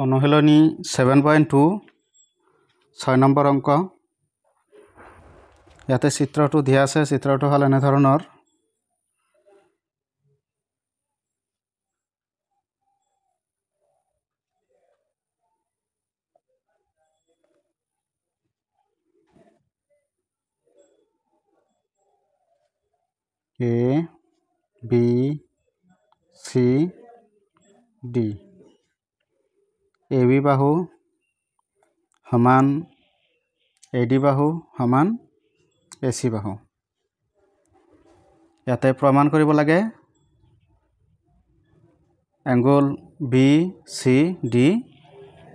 অনুশীলনী 7.2 6 নম্বৰ অংক ইয়াতে চিত্ৰটো দিয়া আছে চিত্ৰটো হল এনে ধৰণৰ A B C D AB বাহু সমান AD বাহু সমান AC বাহু ইয়াতে প্ৰমাণ কৰিব লাগে এংগল BCD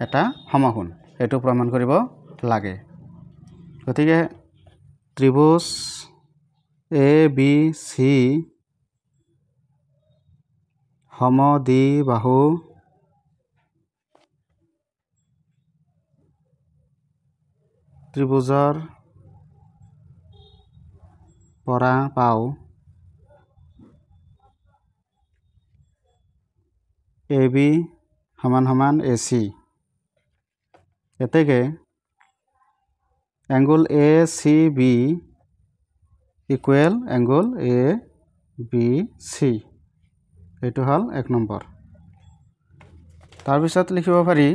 এটা সমকোণ এটো প্ৰমাণ কৰিব লাগে গতিকে ত্ৰিভুজ ABC সমদ্বিবাহু ত্ৰিভুজৰ পৰা পাও AB সমান সমান AC এতেকে angle ACB equal angle ABC এটো হল 1 নম্বৰ তাৰ পিছত লিখিব পাৰি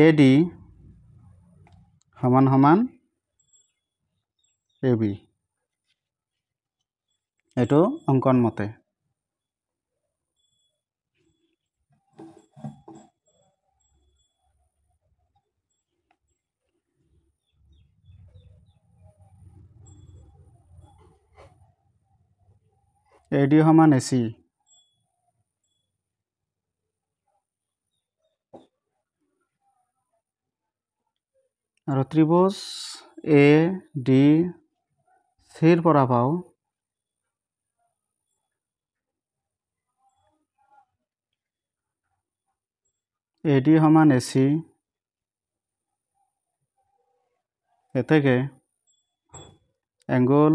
AD সমান সমান AB এটো অঙ্কন মতে AD সমান AC আৰু ত্ৰিভুজ ADC ৰ পৰা পাও AD সমান AC এতেকে angle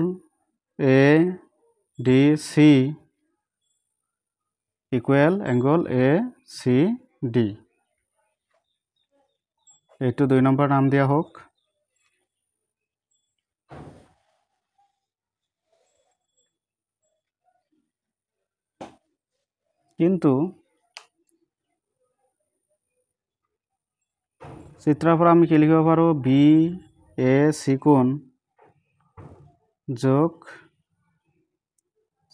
ADC equal angle ACD এইটো 2 নম্বৰ নাম দিয়া হোক কিন্তু চিত্ৰৰ পৰা আমি কি লিখিব পাৰো BAC কোণ যোগ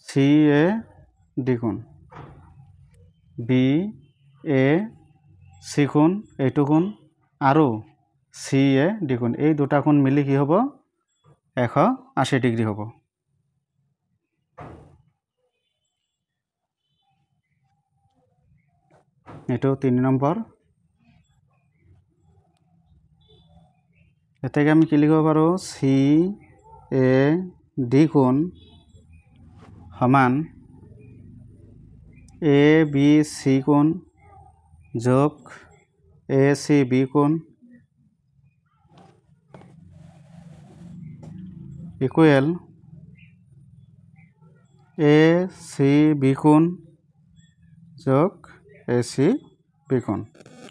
CAD কোণ BAC কোণ এইটো কোণ আৰু CAD কোণ এই দুটা কোণ মিলি কি হ'ব 180 ডিগ্ৰী হ'ব এটো 3 নম্বৰ এতেকে আমি কি লিখিব পাৰো CAD কোণ সমান ABC কোণ যোগ ACB কোণ ইকুৱেল ACB কোণ যোগ ACB কোণ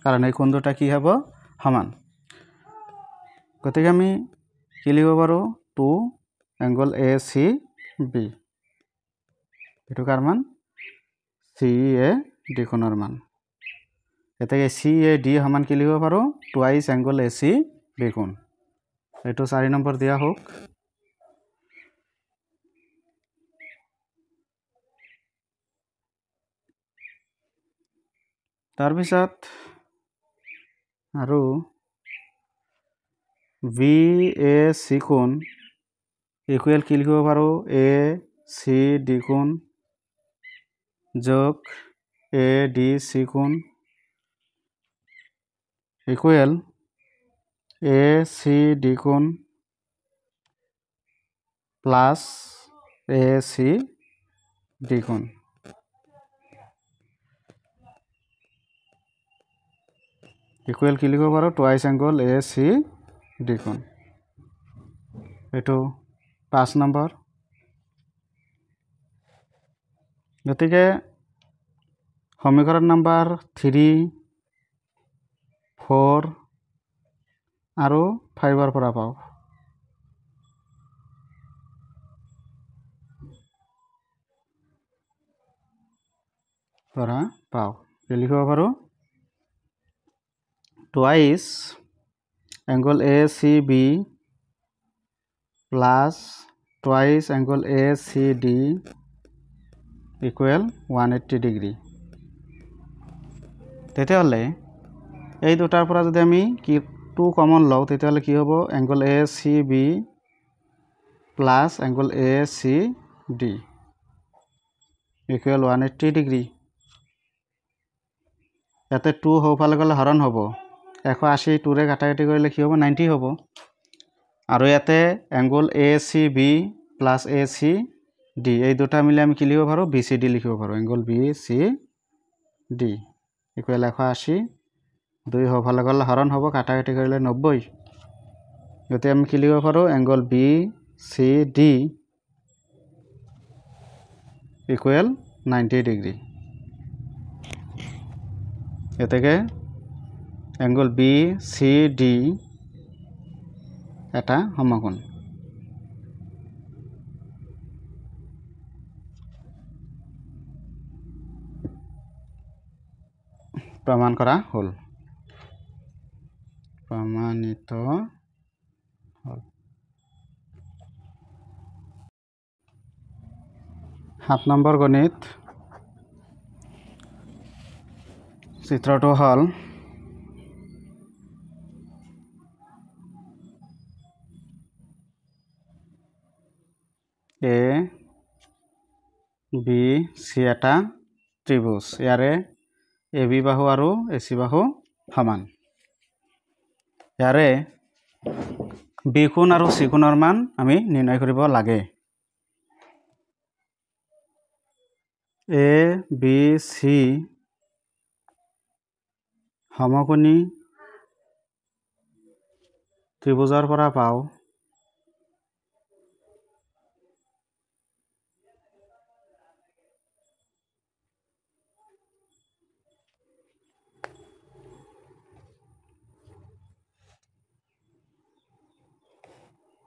কাৰণ এই কোণ দুটা কি হ'ব সমান গতিকে আমি কি লিখিব পাৰো 2 এংগল ACB এটো কাৰ মান CAD কোণৰ মান এতেকে CAD সমান কি লিখিব পাৰো টুৱাইস এংগল ACB কোণ এটো 4 নম্বৰ দিয়া হোক তাৰ পিছত আৰু BAC কোণ ইকুৱেল কি লিখিব পাৰো ACD কোণ যোগ ADC কোণ ইকুৱেল ACD কোণ প্লাস ACD কোণ ইকুৱেল কি লিখিব পাৰো টুৱাইস এংগল ACD কোণ এটো 5 নম্বৰ গতিকে সমীকৰণ নম্বৰ 3, 4 আৰু 5 পৰা পাওঁ। লিখিব পাৰোঁ twice angle ACB plus twice angle ACD equal 180 degree. তেতিয়াহ'লে এই দুটাৰ পৰা যদি আমি টু কমন লওঁ তেতিয়াহ'লে কি হ'ব? Angle ACB plus angle ACD equal 180 degree. ইয়াতে 2 সোঁফালে গ'লে হৰণ হ'ব, 180 2ৰে কাটাকাটি কৰিলে কি হ'ব? 90 হ'ব। আৰু ইয়াতে এংগল ACB প্লাছ ACD এই দুটা মিলি আমি কি লিখিব পাৰোঁ? BCD লিখিব পাৰোঁ। এংগল BCD ইকুৱেল 180, 2 সোঁফালে গ'লে হৰণ হ'ব, কাটাকাটি কৰিলে 90। গতিকে আমি কি লিখিব পাৰোঁ? Angle BCD equal 90 degree. এতেকে এংগল BCD এটা সমকোণ। প্ৰমাণ কৰা হ'ল, প্ৰমাণিত হ'ল। 7 নম্বৰ গণিত চিত্ৰটো হ'ল ABC এটা ত্ৰিভুজ, ইয়াৰে AB বাহু আৰু AC বাহু সমান। ইয়াৰে B কোণ আৰু C কোণৰ মান আমি নিৰ্ণয় কৰিব লাগে। ABC সমকোণী ত্ৰিভুজৰ পৰা পাওঁ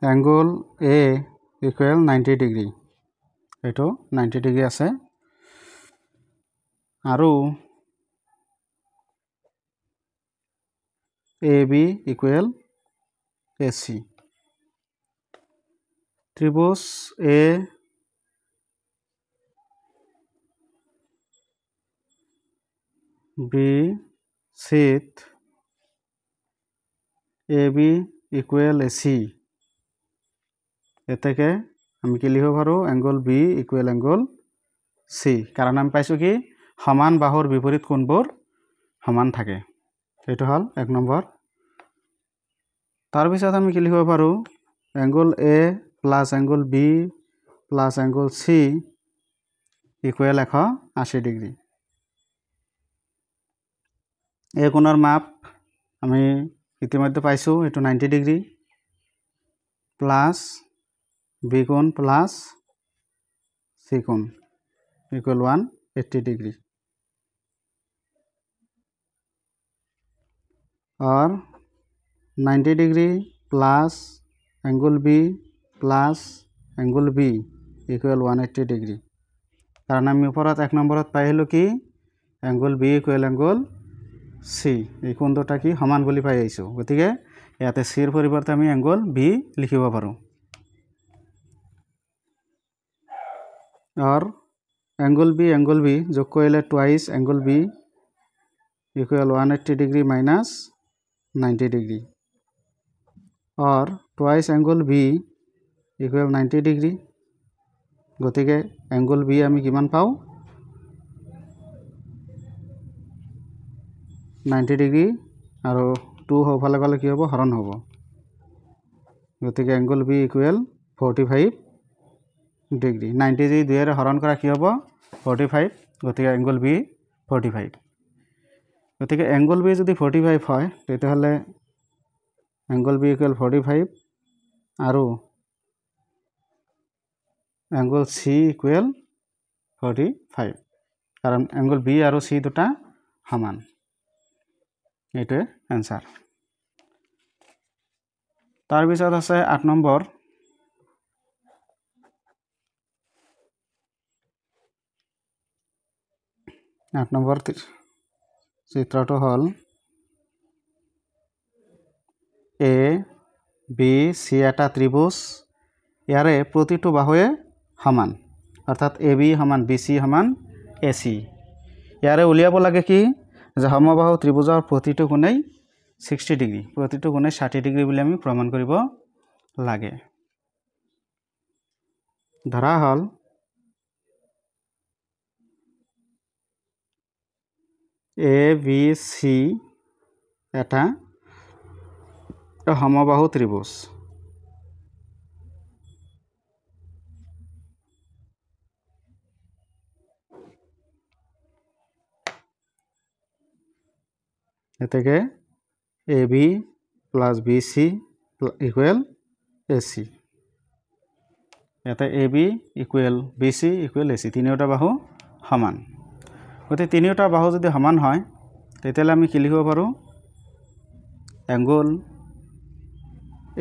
এংগল A ইকুৱেল 90 ডিগ্ৰী। এইটো 90 ডিগ্ৰী আছে। আৰু AB equal AC। ত্ৰিভুজ ABCত AB equal AC এতেকে আমি কি লিখিব পাৰোঁ? Angle B equal angle C, কাৰণ আমি পাইছোঁ কি সমান বাহুৰ বিপৰীত কোণবোৰ সমান থাকে। এইটো হ'ল 1 নম্বৰ। তাৰপিছত আমি কি লিখিব পাৰোঁ? Angle A plus angle B plus angle C equal 180 degree. এই কোণৰ মাপ আমি ইতিমধ্যে পাইছোঁ, এইটো 90 ডিগ্ৰী প্লাছ B কোণ প্লাছ C কোণ ইকুৱেল 180 ডিগ্ৰী। और 90 degree plus angle B plus angle B equal 180 degree. कारण आम ऊपर 1 नम्बर पाइल कि angle B equal angle C এই কোণ দুটা কি সমান বুলি পাই আইছো। গতিকে ইয়াতে C ৰ পৰিৱৰ্তে আমি এংগল B লিখিব পাৰোঁ। और एंगल B যোগ কৰিলে twice angle B equal 180 degree minus 90 degree और twice angle B equal 90 degree. गतिके एंगल B आमी किमान पाऊ 90 डिग्री और 2 होफाले गले कि हबो हरण हबो। गतिके एंगल B इक्वल 45 डिग्री। 90 जी 2 रे हरण करा कि हबो 45। गतिके एंगल B 45। गतिके एंगल B যদি 45 হয় তেতিয়াহলে एंगल B इक्वल 45 और एंगल C इक्वल 45 কাৰণ এংগল বি আৰু চি দুটা সমান এইটোৱে এনসাৰ তাৰপিছত আছে 8 নম্বৰ চিত্ৰটো হ'ল এ বি চি এটা ত্ৰিভুজ ইয়াৰে প্ৰতিটো বাহুৱে সমান অৰ্থাৎ এ বি সমান বি চি সমান এ চি ইয়াৰে উলিয়াব লাগে কি যে সমবাহু ত্ৰিভুজৰ প্ৰতিটো কোণেই 60 ডিগ্ৰী প্ৰতিটো কোণে 60 ডিগ্ৰী বুলি আমি প্ৰমাণ কৰিব লাগে ধৰা হ'ল এ বি চি এটা সমবাহু ত্ৰিভুজ এতেকে A B plus B C equal A C ইয়াতে A B equal B C equal A C তিনিওটা বাহু সমান গতিকে তিনিওটা বাহু যদি সমান হয় তেতিয়াহ'লে আমি কি লিখিব পাৰোঁ angle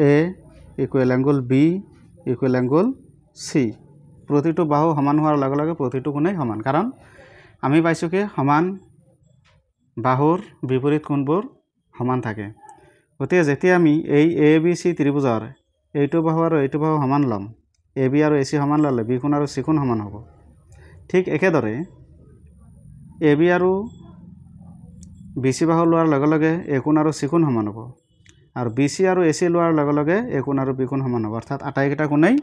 A equal angle B equal angle C প্ৰতিটো বাহু সমান হোৱাৰ লগে লগে প্ৰতিটো কোণেই সমান কাৰণ আমি পাইছোঁ কি সমান বাহুৰ বিপৰীত কোণবোৰ সমান থাকে গতিকে যেতিয়া আমি এই এ বি চি ত্ৰিভুজৰ এইটো বাহু আৰু এইটো বাহু সমান ল'ম এ বি আৰু এ চি সমান ল'লে বি কোণ আৰু চি কোণ সমান হ'ব ঠিক একেদৰে এ বি আৰু বি চি বাহু লোৱাৰ লগে লগে এ কোণ আৰু চি কোণ সমান হ'ব আৰু বি চি আৰু এ চি লোৱাৰ লগে লগে এ কোণ আৰু বি কোণ সমান হ'ব অৰ্থাৎ আটাইকেইটা কোণেই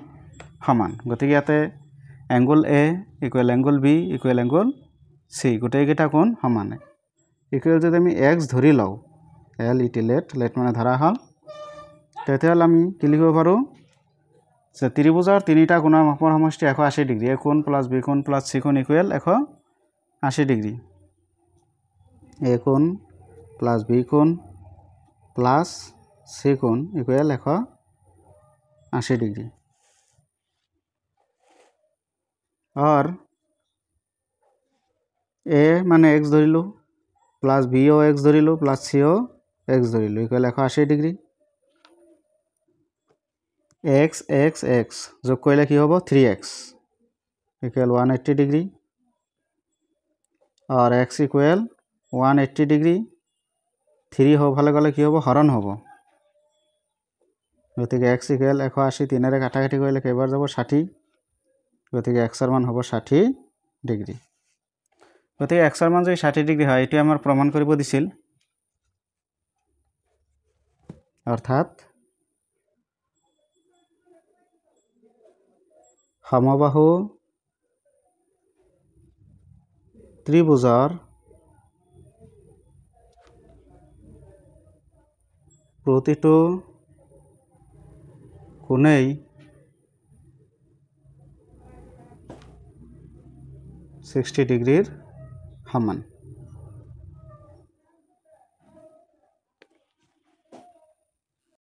সমান গতিকে ইয়াতে angle A equal angle B equal angle C গোটেইকেইটা কোণ সমান ইকুৱেল যদি আমি এক্স ধৰি লওঁ এল ই টি লেট মানে ধৰা হ'ল তেতিয়াহ'লে আমি কি লিখিব পাৰোঁ যে ত্ৰিভুজৰ তিনিটা কোণৰ মাপৰ সমষ্টি 180 ডিগ্ৰী এ কোণ প্লাছ বি কোণ প্লাছ চি কোণ ইকুৱেল 180 ডিগ্ৰী এ কোণ প্লাছ বি কোণ প্লাছ চি কোণ ইকুৱেল 180 ডিগ্ৰী और ए माने एक्स धरिलु प्लस बी ओ एक्स धरिलु प्लस सी ओ एक्स धरिलु equal 180 degree x x x जोग करिले कि हबो 3x इकुअल 180 डिग्री और x इकुअल 180 डिग्री 3 हो भाले गले कि हबो हरण हबो गतिके x इकुअल 180 3 रे काटाकाटी करिले केबार जाबो 60 गतिके x ৰ মান হ'ব 60 ডিগ্ৰী গতিকে x ৰ মান যদি 60 ডিগ্ৰী হয় এটো আমাৰ প্ৰমাণ কৰিব দিছিল অৰ্থাৎ সমবাহু ত্ৰিভুজৰ প্ৰতিটো কোণেই 60 ডিগ্ৰীৰ সমান